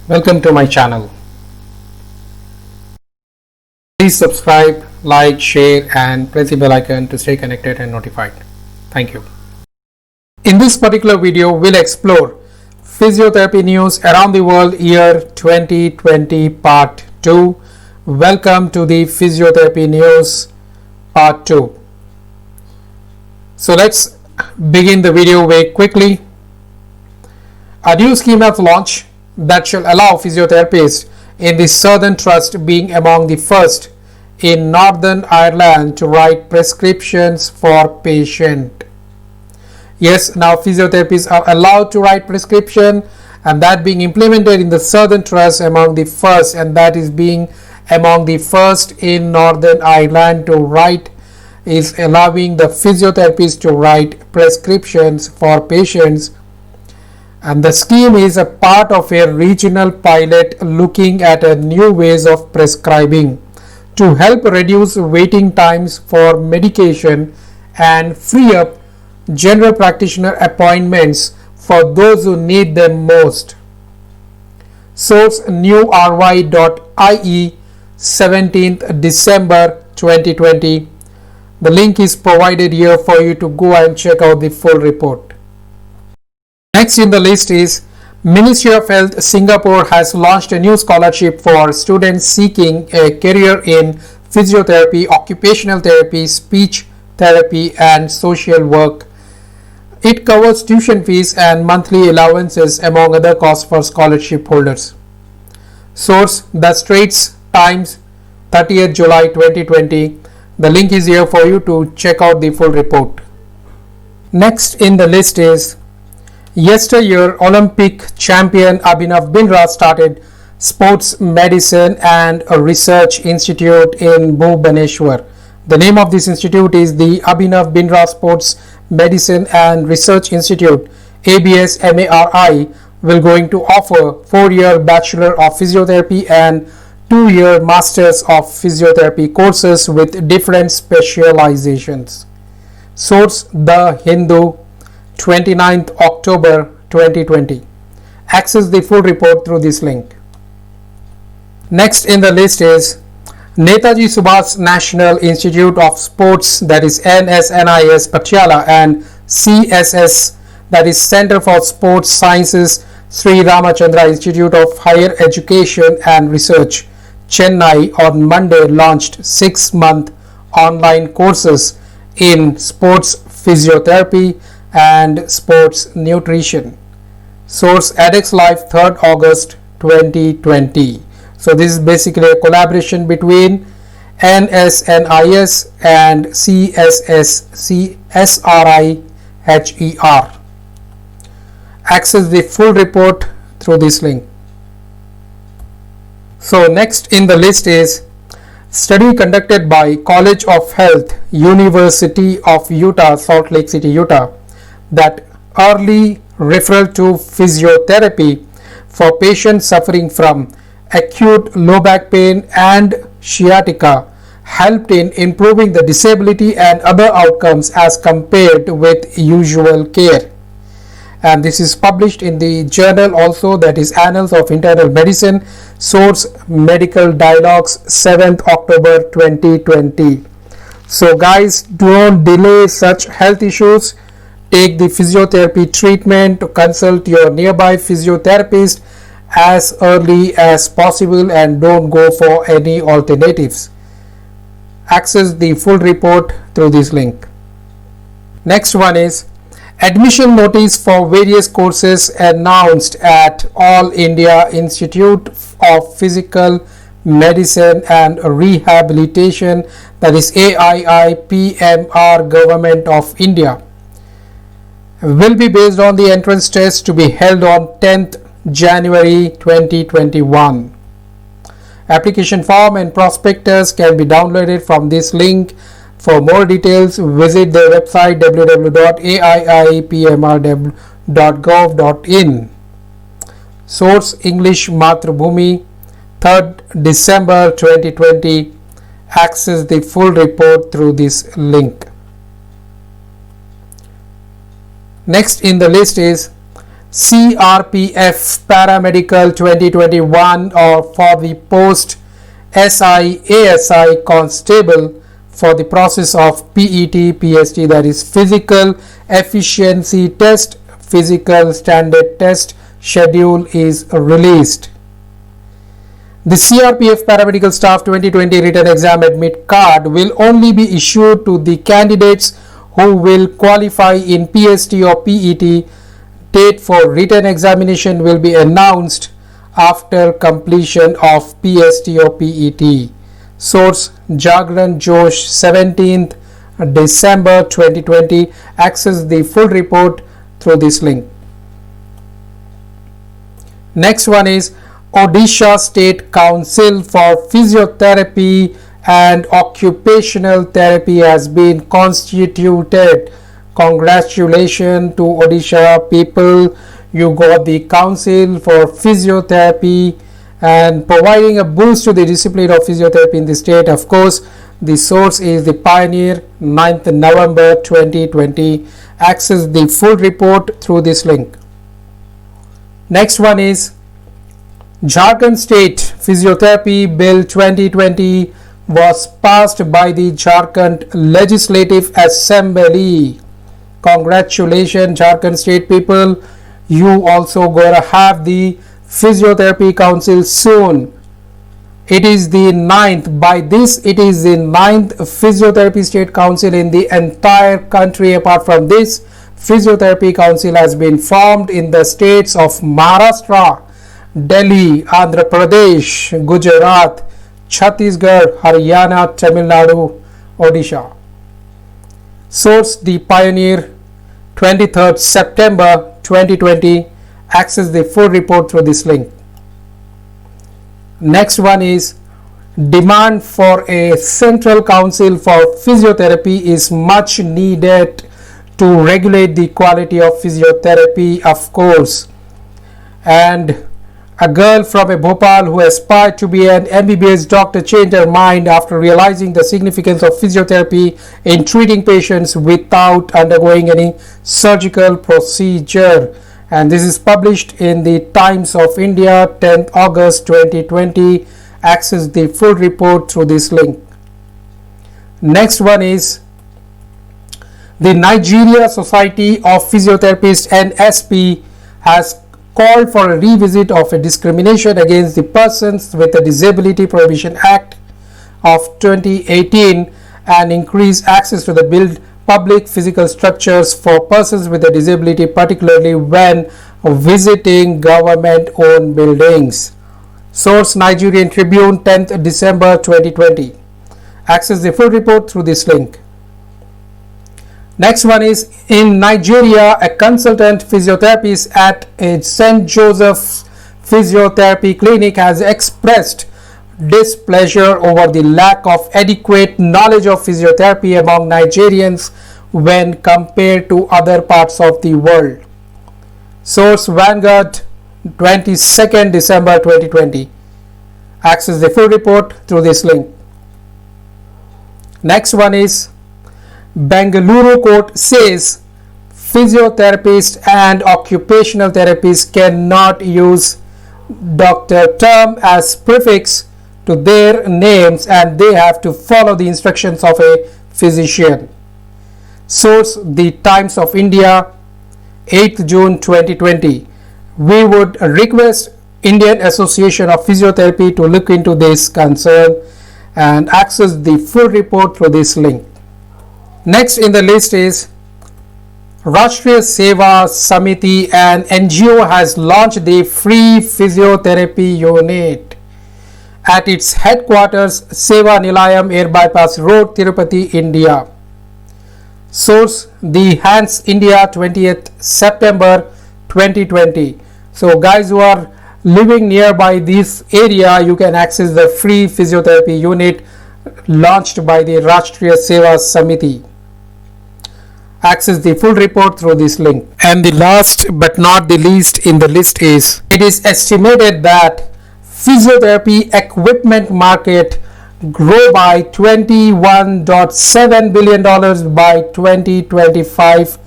Welcome to my channel. Please subscribe, like, share and press the bell icon to stay connected and notified. Thank you. In this particular video, we'll explore physiotherapy news around the world year 2020 part 2. Welcome to the physiotherapy news part 2. So let's begin the video very quickly. A new scheme has launched that shall allow physiotherapists in the Southern Trust being among the first in Northern Ireland to write prescriptions for patient. Yes, now physiotherapists are allowed to write prescription, and that being implemented in the Southern Trust among the first, and that is being among the first in Northern Ireland to write, is allowing the physiotherapists to write prescriptions for patients. And the scheme is a part of a regional pilot looking at a new ways of prescribing to help reduce waiting times for medication and free up general practitioner appointments for those who need them most. Source newry.ie 17th December 2020. The link is provided here for you to go and check out the full report. Next in the list is Ministry of Health Singapore has launched a new scholarship for students seeking a career in physiotherapy, occupational therapy, speech therapy and social work. It covers tuition fees and monthly allowances among other costs for scholarship holders. Source The Straits Times 30th July 2020. The link is here for you to check out the full report. Next in the list is yesteryear Olympic champion Abhinav Bindra started Sports Medicine and a Research Institute in Bhubaneswar. The name of this institute is the Abhinav Bindra Sports Medicine and Research Institute. ABS-MARI will going to offer 4-year Bachelor of Physiotherapy and 2-year Masters of Physiotherapy courses with different specializations. Source The Hindu 29th October 2020. Access the full report through this link. Next in the list is Netaji Subhas National Institute of Sports, that is NSNIS Patiala, and CSS, that is Center for Sports Sciences Sri Ramachandra Institute of Higher Education and Research, Chennai, on Monday launched 6-month online courses in sports physiotherapy and sports nutrition. Source edX Live 3rd August 2020. So this is basically a collaboration between NSNIS and CSSCSRIHER. Access the full report through this link. So next in the list is study conducted by College of Health, University of Utah, Salt Lake City, Utah, that early referral to physiotherapy for patients suffering from acute low back pain and sciatica helped in improving the disability and other outcomes as compared with usual care. And this is published in the journal also, that is Annals of Internal Medicine. Source Medical Dialogues 7th October 2020. So guys, don't delay such health issues. Take the physiotherapy treatment, to consult your nearby physiotherapist as early as possible and don't go for any alternatives. Access the full report through this link. Next one is admission notice for various courses announced at All India Institute of Physical Medicine and Rehabilitation, that is AIIPMR, Government of India, will be based on the entrance test to be held on 10th January 2021. Application form and prospectus can be downloaded from this link. For more details, visit their website www.aiipmr.gov.in. Source English Mathrubhumi 3rd December 2020. Access the full report through this link. Next in the list is CRPF Paramedical 2021 or for the post SI/ASI Constable for the process of PET PST, that is Physical Efficiency Test. Physical Standard Test schedule is released. The CRPF Paramedical Staff 2020 written exam admit card will only be issued to the candidates who will qualify in PST or PET. Date for written examination will be announced after completion of PST or PET. Source Jagran Josh, 17th December 2020. Access the full report through this link. Next one is Odisha State Council for Physiotherapy and Occupational Therapy has been constituted. Congratulations to Odisha people. You got the Council for Physiotherapy and providing a boost to the discipline of physiotherapy in the state. Of course, the source is the Pioneer, 9th November 2020. Access the full report through this link. Next one is Jharkhand State Physiotherapy Bill 2020 was passed by the Jharkhand Legislative Assembly. Congratulations Jharkhand State people. You also gonna have the Physiotherapy Council soon. It is the 9th. By this, it is the 9th Physiotherapy State Council in the entire country. Apart from this, Physiotherapy Council has been formed in the states of Maharashtra, Delhi, Andhra Pradesh, Gujarat, Chhattisgarh, Haryana, Tamil Nadu, Odisha. Source The Pioneer, 23rd September 2020. Access the full report through this link. Next one is demand for a central council for physiotherapy is much needed to regulate the quality of physiotherapy, of course. And a girl from Bhopal who aspired to be an MBBS doctor changed her mind after realizing the significance of physiotherapy in treating patients without undergoing any surgical procedure. And this is published in the Times of India, 10th August 2020. Access the full report through this link. Next one is the Nigeria Society of Physiotherapists NSP has called for a revisit of a Discrimination Against the Persons with a Disability Prohibition Act of 2018 and increase access to the build public physical structures for persons with a disability, particularly when visiting government-owned buildings. Source Nigerian Tribune, 10th December 2020. Access the full report through this link. Next one is in Nigeria, a consultant physiotherapist at a St. Joseph's Physiotherapy Clinic has expressed displeasure over the lack of adequate knowledge of physiotherapy among Nigerians when compared to other parts of the world. Source Vanguard, 22nd December 2020. Access the full report through this link. Next one is Bengaluru court says physiotherapists and occupational therapists cannot use doctor term as prefix to their names and they have to follow the instructions of a physician. Source The Times of India, 8th June 2020. We would request Indian Association of Physiotherapy to look into this concern and access the full report through this link. Next in the list is Rashtriya Seva Samiti, an NGO, has launched the free physiotherapy unit at its headquarters, Seva Nilayam, Air Bypass Road, Tirupati, India. Source The Hands India, 20th September 2020. So guys who are living nearby this area, you can access the free physiotherapy unit launched by the Rashtriya Seva Samiti. Access the full report through this link. And the last but not the least in the list is, it is estimated that physiotherapy equipment market grow by $21.7 billion by 2025.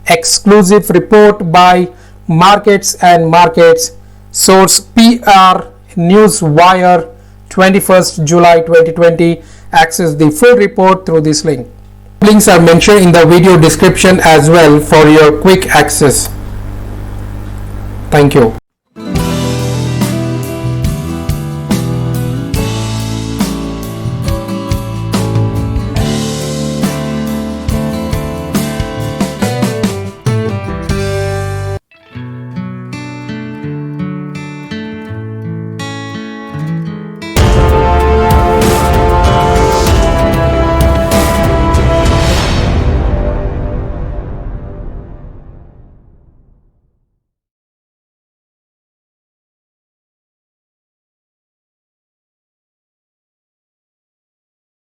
Exclusive report by Markets and Markets. Source PR Newswire, 21st July 2020. Access the full report through this link. Links are mentioned in the video description as well for your quick access. Thank you.